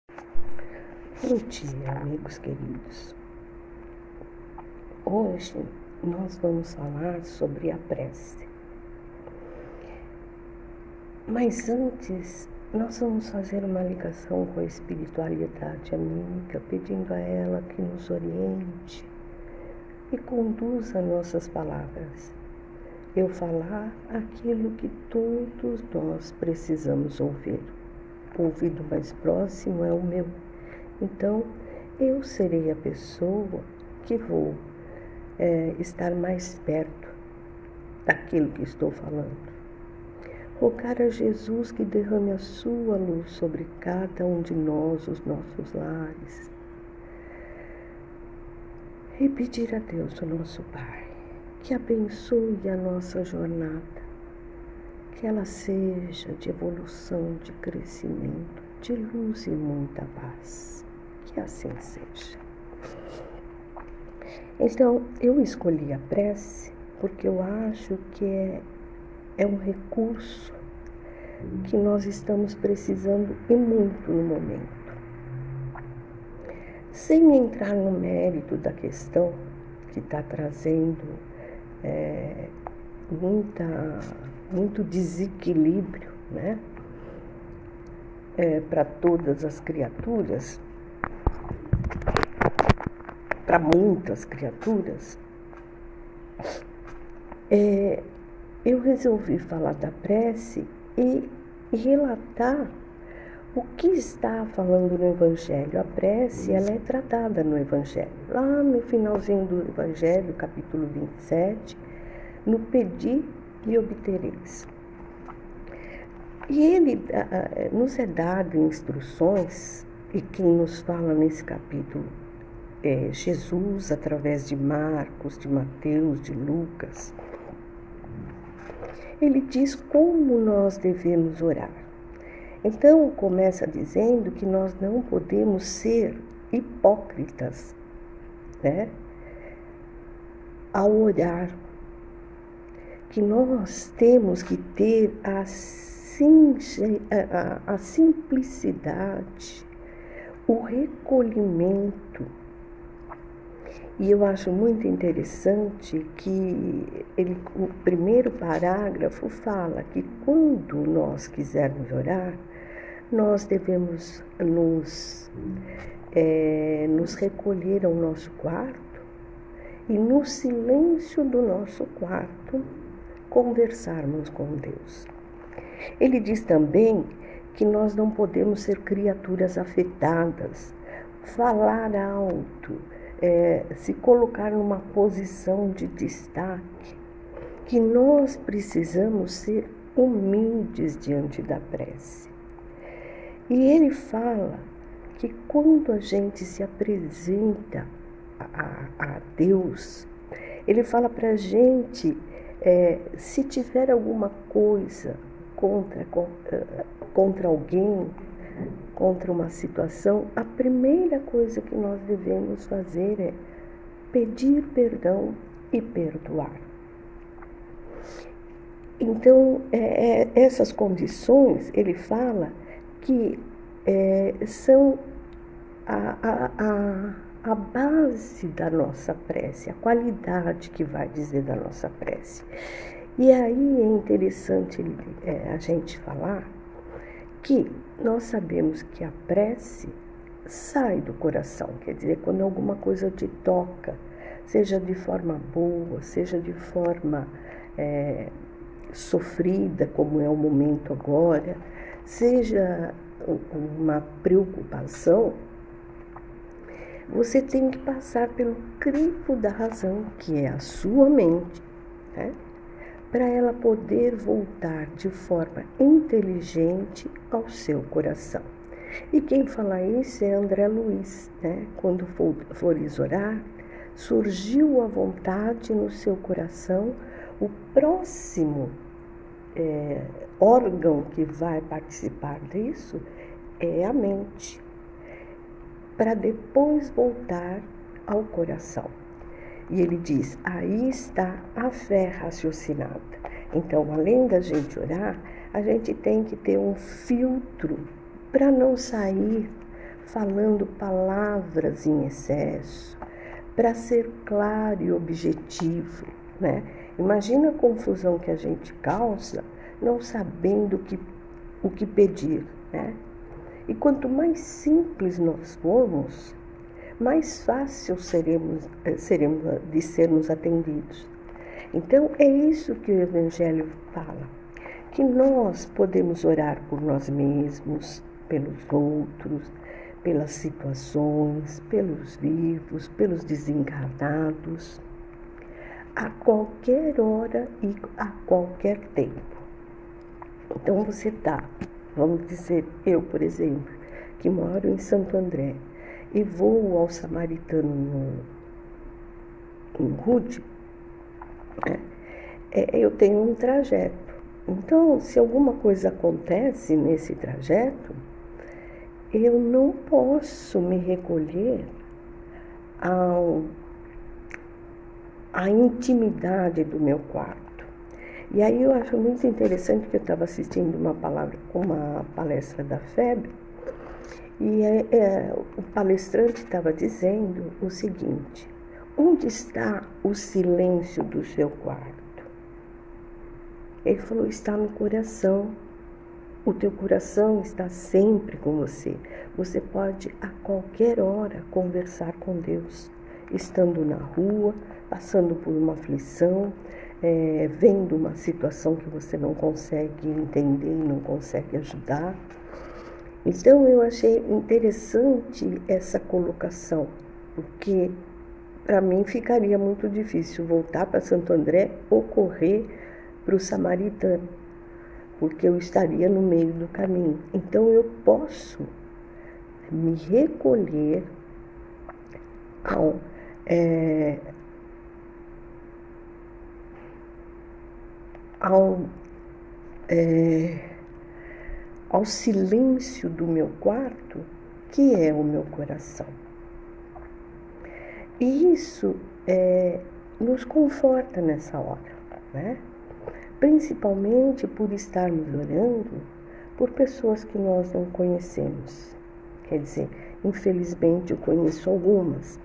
Bom dia, amigos queridos. Hoje nós vamos falar sobre a prece. Mas antes, nós vamos fazer uma ligação com a espiritualidade amiga, pedindo a ela que nos oriente e conduza nossas palavras. Eu falar aquilo que todos nós precisamos ouvir. O ouvido mais próximo é o meu. Então, eu serei a pessoa que vou estar mais perto daquilo que estou falando. Rogar a Jesus que derrame a sua luz sobre cada um de nós, os nossos lares. E pedir a Deus, o nosso Pai, que abençoe a nossa jornada, que ela seja de evolução, de crescimento, de luz e muita paz. Que assim seja. Então, eu escolhi a prece porque eu acho que é um recurso que nós estamos precisando e muito no momento. Sem entrar no mérito da questão que está trazendo muito desequilíbrio, né? Para todas as criaturas, para muitas criaturas, eu resolvi falar da prece e relatar o que está falando no Evangelho. A prece, ela é tratada no Evangelho. Lá no finalzinho do Evangelho, capítulo 27, no Pedi e obtereis. E ele nos é dado instruções, e quem nos fala nesse capítulo é Jesus, através de Marcos, de Mateus, de Lucas. Ele diz como nós devemos orar. Então, começa dizendo que nós não podemos ser hipócritas, né? Ao orar, que nós temos que ter a simplicidade, o recolhimento. E eu acho muito interessante que o primeiro parágrafo fala que quando nós quisermos orar, nós devemos nos recolher ao nosso quarto e no silêncio do nosso quarto conversarmos com Deus. Ele diz também que nós não podemos ser criaturas afetadas, falar alto, se colocar numa posição de destaque, que nós precisamos ser humildes diante da prece. E ele fala que quando a gente se apresenta a Deus, ele fala para a gente, se tiver alguma coisa contra alguém, contra uma situação, a primeira coisa que nós devemos fazer é pedir perdão e perdoar. Então, essas condições, ele fala que são a base da nossa prece, a qualidade que vai dizer da nossa prece. E aí é interessante a gente falar que nós sabemos que a prece sai do coração, quer dizer, quando alguma coisa te toca, seja de forma boa, seja de forma sofrida, como é o momento agora, seja uma preocupação, você tem que passar pelo crivo da razão, que é a sua mente, né? Para ela poder voltar de forma inteligente ao seu coração. E quem fala isso é André Luiz, né? Quando fores orar, surgiu a vontade no seu coração, o próximo órgão que vai participar disso é a mente, para depois voltar ao coração. E ele diz, aí está a fé raciocinada. Então, além da gente orar, a gente tem que ter um filtro para não sair falando palavras em excesso, para ser claro e objetivo, né? Imagina a confusão que a gente causa não sabendo o que pedir, né? E quanto mais simples nós formos, mais fácil seremos de sermos atendidos. Então, é isso que o Evangelho fala, que nós podemos orar por nós mesmos, pelos outros, pelas situações, pelos vivos, pelos desencarnados, a qualquer hora e a qualquer tempo. Então você vamos dizer, eu, por exemplo, que moro em Santo André e vou ao Samaritano em Rude, né? Eu tenho um trajeto. Então, se alguma coisa acontece nesse trajeto, eu não posso me recolher à intimidade do meu quarto. E aí eu acho muito interessante que eu estava assistindo uma palestra da FEB, e o palestrante estava dizendo o seguinte: onde está o silêncio do seu quarto? Ele falou, está no coração. O teu coração está sempre com você. Você pode a qualquer hora conversar com Deus, estando na rua, passando por uma aflição, vendo uma situação que você não consegue entender e não consegue ajudar. Então eu achei interessante essa colocação, porque para mim ficaria muito difícil voltar para Santo André ou correr para o Samaritano, porque eu estaria no meio do caminho. Então eu posso me recolher ao silêncio do meu quarto, que é o meu coração. E isso nos conforta nessa hora, né? Principalmente por estarmos orando por pessoas que nós não conhecemos. Quer dizer, infelizmente eu conheço algumas.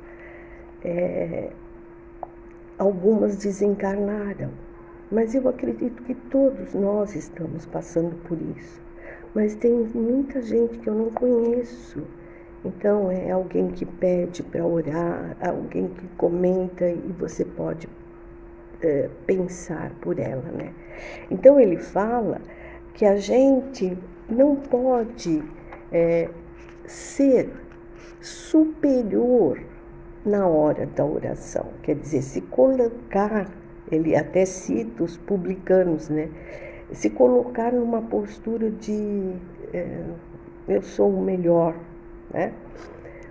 Algumas desencarnaram, mas eu acredito que todos nós estamos passando por isso. Mas tem muita gente que eu não conheço. Então é alguém que pede para orar, alguém que comenta e você pode pensar por ela, né? Então ele fala que a gente não pode ser superior na hora da oração, quer dizer, se colocar, ele até cita os publicanos, né? Se colocar numa postura de eu sou o melhor, né?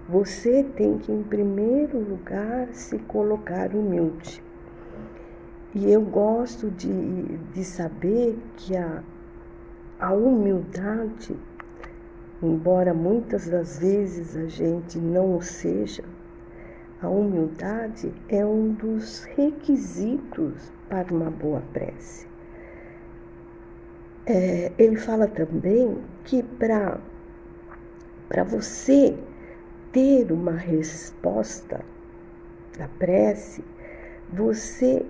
Você tem que, em primeiro lugar, se colocar humilde. E eu gosto de saber que a humildade, embora muitas das vezes a gente não o seja, a humildade é um dos requisitos para uma boa prece. Ele fala também que para você ter uma resposta da prece, você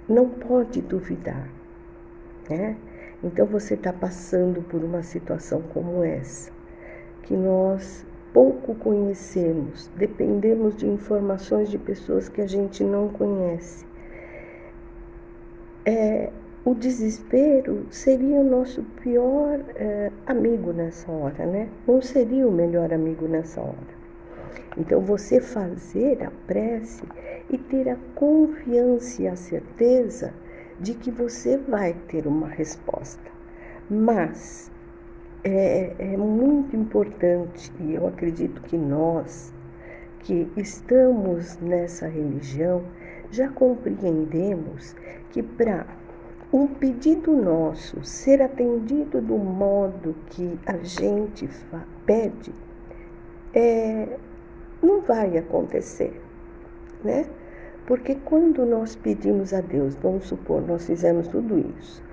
não pode duvidar, né? Então você está passando por uma situação como essa, que nós pouco conhecemos, dependemos de informações de pessoas que a gente não conhece. O desespero seria o nosso pior amigo nessa hora, né? Não seria o melhor amigo nessa hora. Então, você fazer a prece e ter a confiança e a certeza de que você vai ter uma resposta. Mas é muito importante, e eu acredito que nós, que estamos nessa religião, já compreendemos que para um pedido nosso ser atendido do modo que a gente pede, não vai acontecer, né? Porque quando nós pedimos a Deus, vamos supor, nós fizemos tudo isso,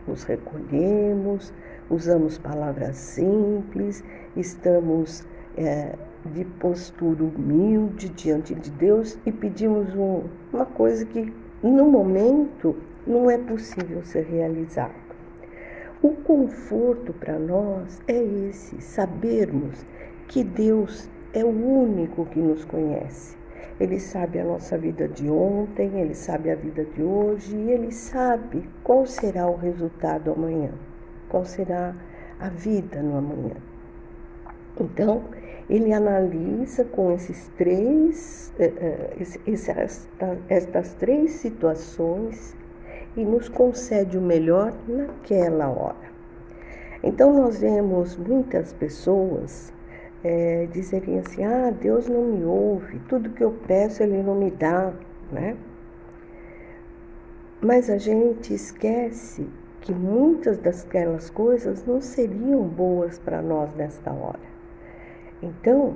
nos recolhemos, usamos palavras simples, estamos de postura humilde diante de Deus e pedimos uma coisa que no momento não é possível ser realizado. O conforto para nós é esse, sabermos que Deus é o único que nos conhece. Ele sabe a nossa vida de ontem, Ele sabe a vida de hoje e Ele sabe qual será o resultado amanhã, qual será a vida no amanhã. Então, Ele analisa com estas três situações e nos concede o melhor naquela hora. Então, nós vemos muitas pessoas dizerem assim, Deus não me ouve, tudo que eu peço Ele não me dá, né? Mas a gente esquece que muitas daquelas coisas não seriam boas para nós nesta hora. Então,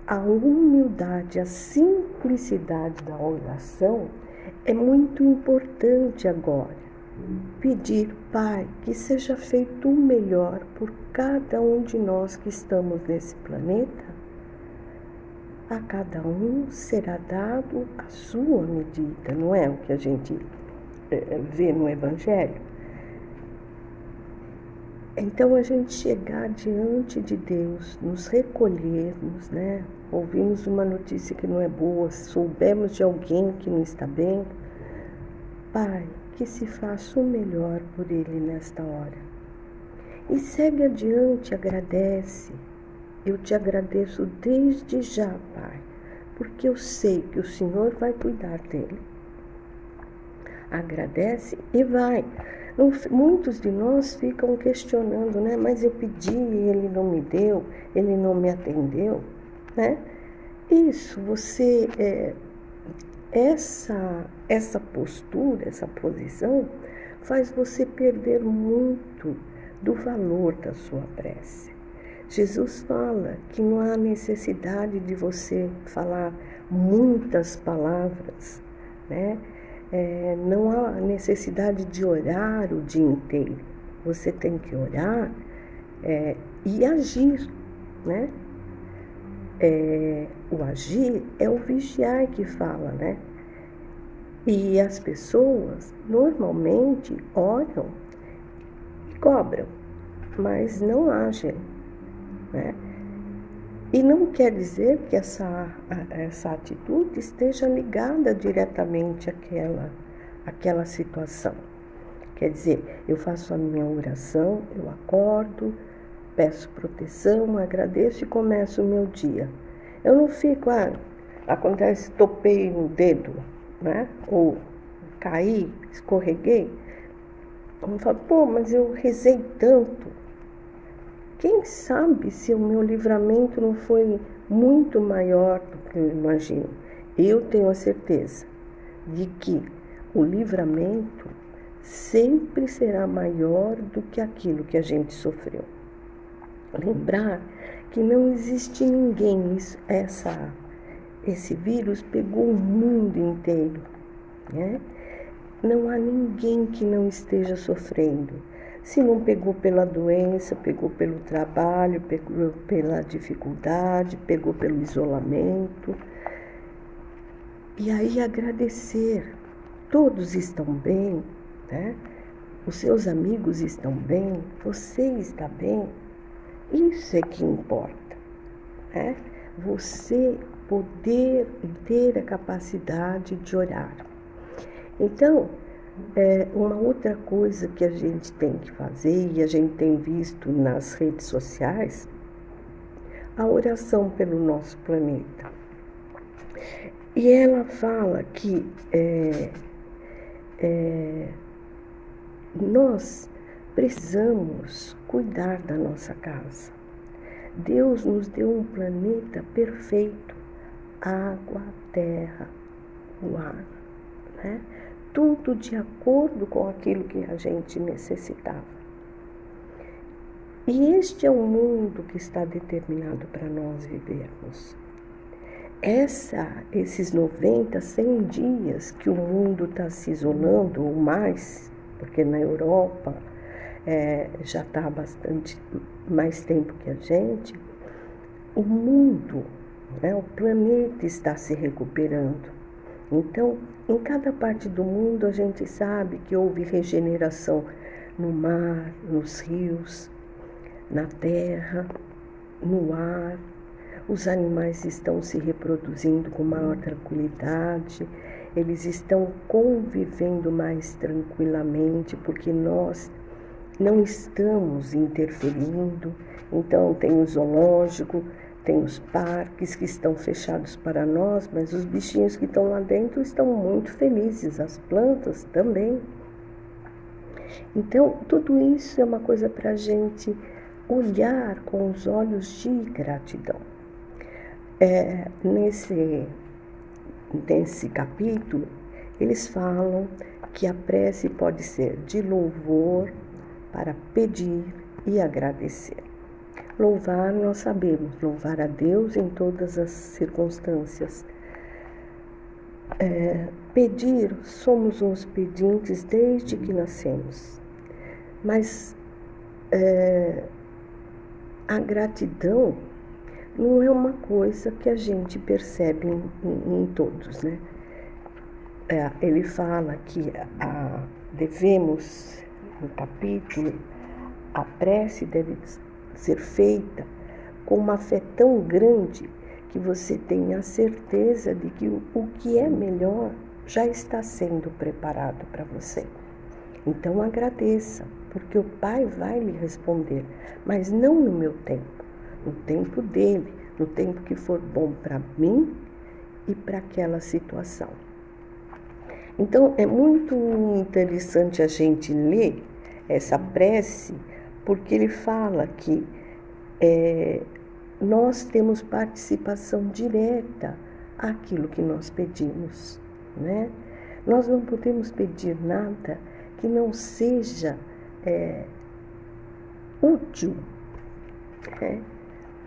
a humildade, a simplicidade da oração é muito importante agora. Pedir, Pai, que seja feito o melhor por cada um de nós que estamos nesse planeta. A cada um será dado a sua medida, não é o que a gente vê no Evangelho? Então, a gente chegar diante de Deus, nos recolhermos, né? Ouvimos uma notícia que não é boa, soubemos de alguém que não está bem. Pai, que se faça o melhor por ele nesta hora. E segue adiante, agradece. Eu te agradeço desde já, Pai, porque eu sei que o Senhor vai cuidar dele. Agradece e vai. Muitos de nós ficam questionando, né? Mas eu pedi e ele não me deu, ele não me atendeu, né? Isso, essa postura, essa posição, faz você perder muito do valor da sua prece. Jesus fala que não há necessidade de você falar muitas palavras, né? Não há necessidade de orar o dia inteiro. Você tem que orar e agir, né? O agir é o vigiar que fala, né? E as pessoas normalmente oram e cobram, mas não agem, né? E não quer dizer que essa atitude esteja ligada diretamente àquela situação. Quer dizer, eu faço a minha oração, eu acordo, peço proteção, agradeço e começo o meu dia. Eu não fico, acontece, topei no dedo, né? Ou caí, escorreguei. Eu falo, mas eu rezei tanto. Quem sabe se o meu livramento não foi muito maior do que eu imagino? Eu tenho a certeza de que o livramento sempre será maior do que aquilo que a gente sofreu. Lembrar que não existe ninguém, esse vírus pegou o mundo inteiro, né? Não há ninguém que não esteja sofrendo. Se não pegou pela doença, pegou pelo trabalho, pegou pela dificuldade, pegou pelo isolamento. E aí agradecer. Todos estão bem, né? Os seus amigos estão bem, você está bem. Isso é que importa, né? Você poder ter a capacidade de orar. Então, uma outra coisa que a gente tem que fazer, e a gente tem visto nas redes sociais, a oração pelo nosso planeta. E ela fala que nós precisamos cuidar da nossa casa. Deus nos deu um planeta perfeito, água, terra, o ar, né? Tudo de acordo com aquilo que a gente necessitava. E este é o mundo que está determinado para nós vivermos. Esses 90, 100 dias que o mundo está se isolando, ou mais, porque na Europa já está há bastante mais tempo que a gente, o mundo, né, o planeta está se recuperando. Então, em cada parte do mundo a gente sabe que houve regeneração no mar, nos rios, na terra, no ar. Os animais estão se reproduzindo com maior tranquilidade, eles estão convivendo mais tranquilamente, porque nós não estamos interferindo. Então, tem o zoológico, tem os parques que estão fechados para nós, mas os bichinhos que estão lá dentro estão muito felizes, as plantas também. Então, tudo isso é uma coisa para a gente olhar com os olhos de gratidão. Nesse capítulo, eles falam que a prece pode ser de louvor para pedir e agradecer. Louvar, nós sabemos, louvar a Deus em todas as circunstâncias. Pedir, somos uns pedintes desde que nascemos. Mas a gratidão não é uma coisa que a gente percebe em todos, né? Ele fala que devemos, no capítulo, a prece deve ser feita com uma fé tão grande que você tenha a certeza de que o que é melhor já está sendo preparado para você. Então agradeça, porque o Pai vai lhe responder, mas não no meu tempo, no tempo dele, no tempo que for bom para mim e para aquela situação. Então é muito interessante a gente ler essa prece, porque ele fala que nós temos participação direta àquilo que nós pedimos, né? Nós não podemos pedir nada que não seja útil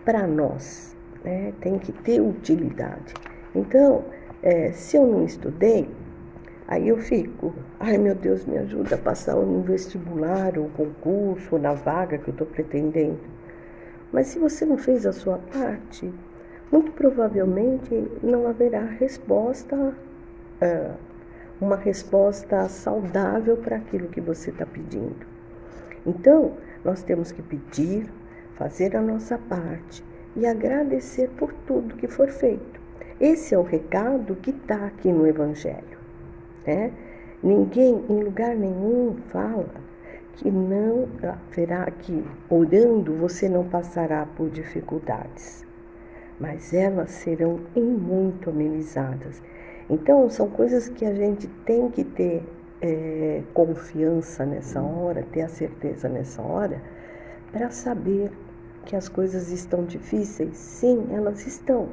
para nós, né? Tem que ter utilidade. Então, se eu não estudei, aí eu fico, ai meu Deus, me ajuda a passar no vestibular, ou concurso, ou na vaga que eu estou pretendendo. Mas se você não fez a sua parte, muito provavelmente não haverá resposta, uma resposta saudável para aquilo que você está pedindo. Então, nós temos que pedir, fazer a nossa parte e agradecer por tudo que for feito. Esse é o recado que está aqui no Evangelho. Ninguém, em lugar nenhum, fala que não haverá, que orando você não passará por dificuldades, mas elas serão em muito amenizadas. Então, são coisas que a gente tem que ter confiança nessa hora, ter a certeza nessa hora, para saber que as coisas estão difíceis. Sim, elas estão,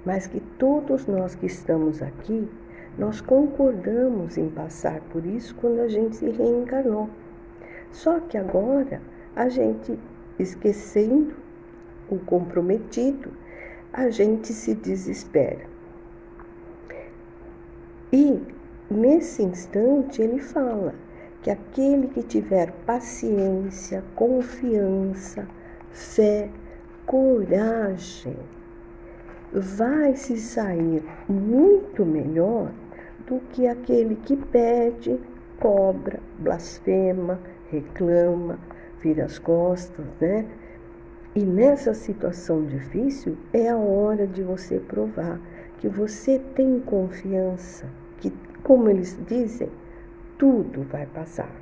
mas que todos nós que estamos aqui, nós concordamos em passar por isso quando a gente se reencarnou. Só que agora, a gente, esquecendo o comprometido, a gente se desespera. E, nesse instante, ele fala que aquele que tiver paciência, confiança, fé, coragem, vai se sair muito melhor do que aquele que pede, cobra, blasfema, reclama, vira as costas, né? E nessa situação difícil é a hora de você provar que você tem confiança, que, como eles dizem, tudo vai passar.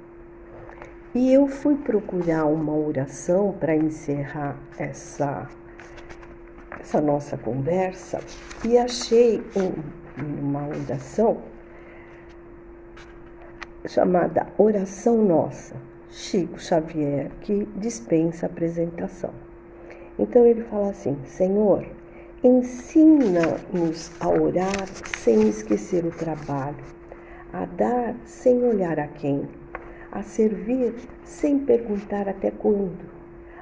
E eu fui procurar uma oração para encerrar essa nossa conversa e achei uma oração chamada Oração Nossa, Chico Xavier, que dispensa apresentação. Então ele fala assim: Senhor, ensina-nos a orar sem esquecer o trabalho, a dar sem olhar a quem, a servir sem perguntar até quando,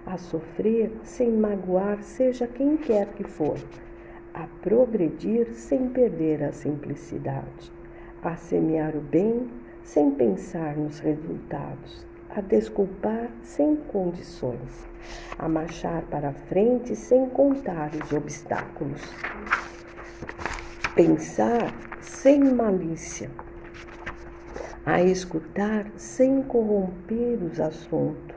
a sofrer sem magoar seja quem quer que for, a progredir sem perder a simplicidade, a semear o bem sem pensar nos resultados, a desculpar sem condições, a marchar para frente sem contar os obstáculos, pensar sem malícia, a escutar sem corromper os assuntos,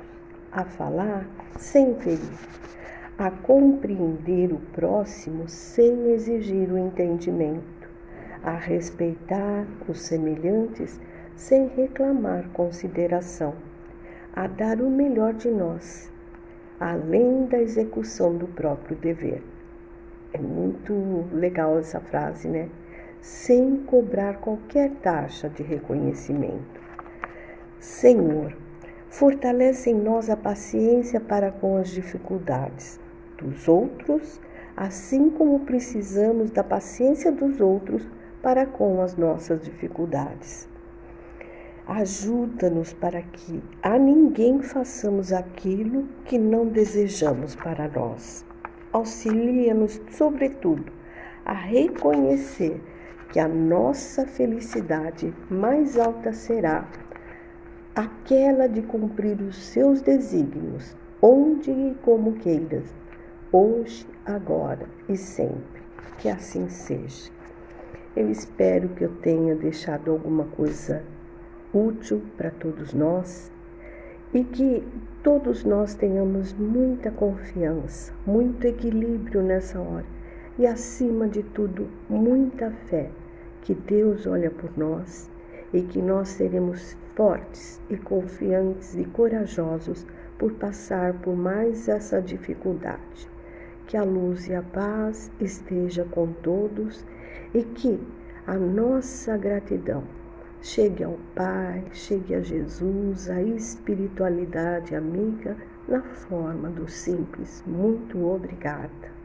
a falar sem ferir, a compreender o próximo sem exigir o entendimento, a respeitar os semelhantes sem reclamar consideração, a dar o melhor de nós, além da execução do próprio dever. É muito legal essa frase, né? Sem cobrar qualquer taxa de reconhecimento. Senhor, fortalece em nós a paciência para com as dificuldades dos outros, assim como precisamos da paciência dos outros para com as nossas dificuldades. Ajuda-nos para que a ninguém façamos aquilo que não desejamos para nós. Auxilia-nos, sobretudo, a reconhecer que a nossa felicidade mais alta será aquela de cumprir os seus desígnios, onde e como queiras, hoje, agora e sempre. Que assim seja. Eu espero que eu tenha deixado alguma coisa útil para todos nós e que todos nós tenhamos muita confiança, muito equilíbrio nessa hora e, acima de tudo, muita fé que Deus olha por nós e que nós seremos fortes e confiantes e corajosos por passar por mais essa dificuldade. Que a luz e a paz esteja com todos e que a nossa gratidão chegue ao Pai, chegue a Jesus, a espiritualidade amiga, na forma do simples. Muito obrigada.